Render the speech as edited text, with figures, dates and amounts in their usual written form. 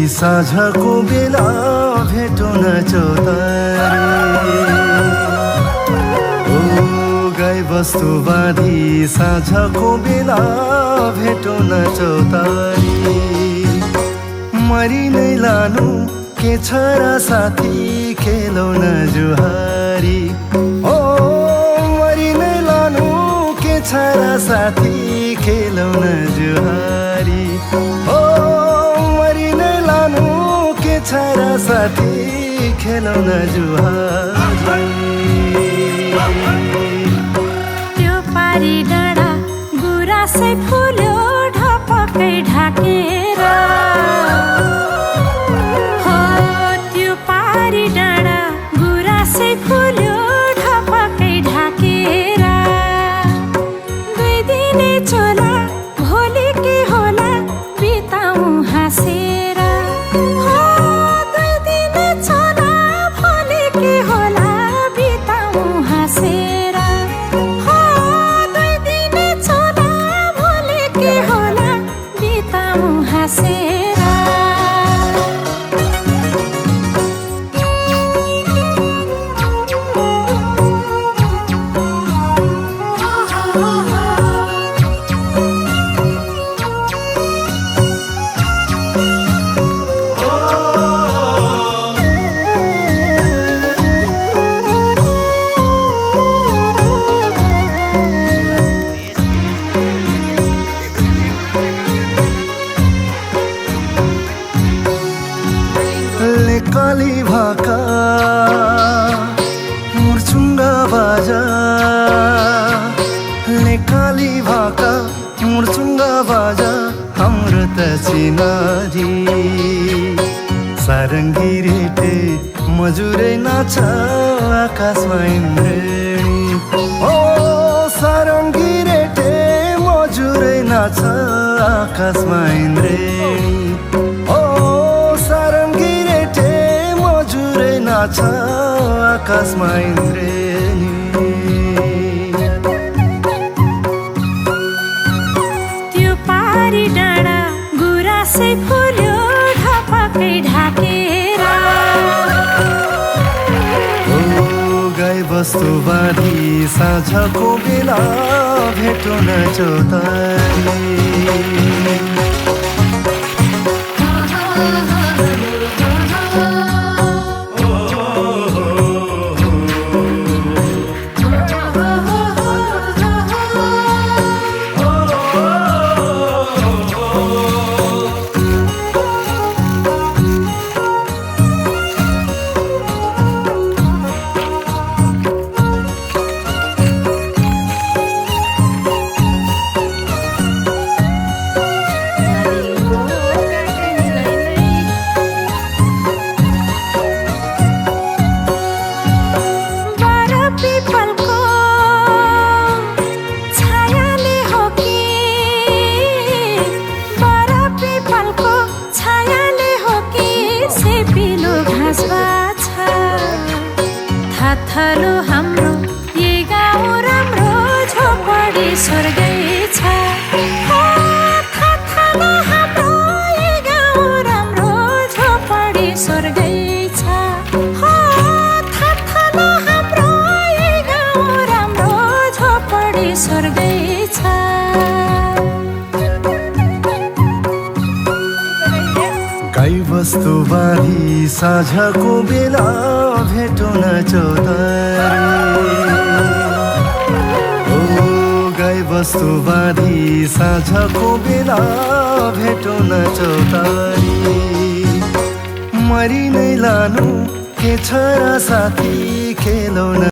साँझको बेला भेटौँ न चौतारी। ओ गाई बस्तु बाँधी साँझको बेला भेटौँ न चौतारी। मरि नै लानु के छ र साथी खेलौँ न जुहारी। ओ मरि नै लानु के छ र साथी खेलौँ न जुहारी। ओ मरि नै लानु के छ र साथी खेलौँ न जुहारी। त्यो पारी डाँडा गुराँसै फुल्यो ढपकै ढाकेर। हो त्यो पारी डाँडा गुराँसै फुल्यो ढपकै ढाकेर। दुई दिने चोला भोलि के होला बिताउँ हाँसेर। हो दुई दिने चोला भोलि के होला बिताउँ हाँसेर। हो दुई दिने चोला भोलि के होला बिताउँ हाँसेर। काली भाका मुर्चुङ्गा बाजा। काली भाका मुर्चुङ्गा बाजा हाम्रो त चिनारी। सारङ्गी रेटे मजुरै नाच आकाशमा इन्द्रेणी। ओ सारङ्गी रेटे मजुरै नाच आकाशमा इन्द्रेणी। ओ सारङ्गी रेटे मजुरै नाच आकाशमा इन्द्रेणी। त्यो पारी डाँडा गुराँसै फुल्यो ढपकै ढाकेर। ओ गाई बस्तु बाँधी साँझको बेला भेटौँ न चौतारी। थाथलो हाम्रो ये गाउँ राम्रो झोपडी स्वर्गै छ। हो थाथलो हाम्रो ये गाउँ राम्रो झोपडी स्वर्गै छ। हो थाथलो हाम्रो ये गाउँ राम्रो झोपडी स्वर्गै छ। गाई बस्तु बाँधी साँझको बेला भेटौँ न चौतारी। ओ गाई बस्तु बाँधी साँझको बेला भेटौँ न चौतारी। मरि नै लानु के छ र साथी खेलौँ न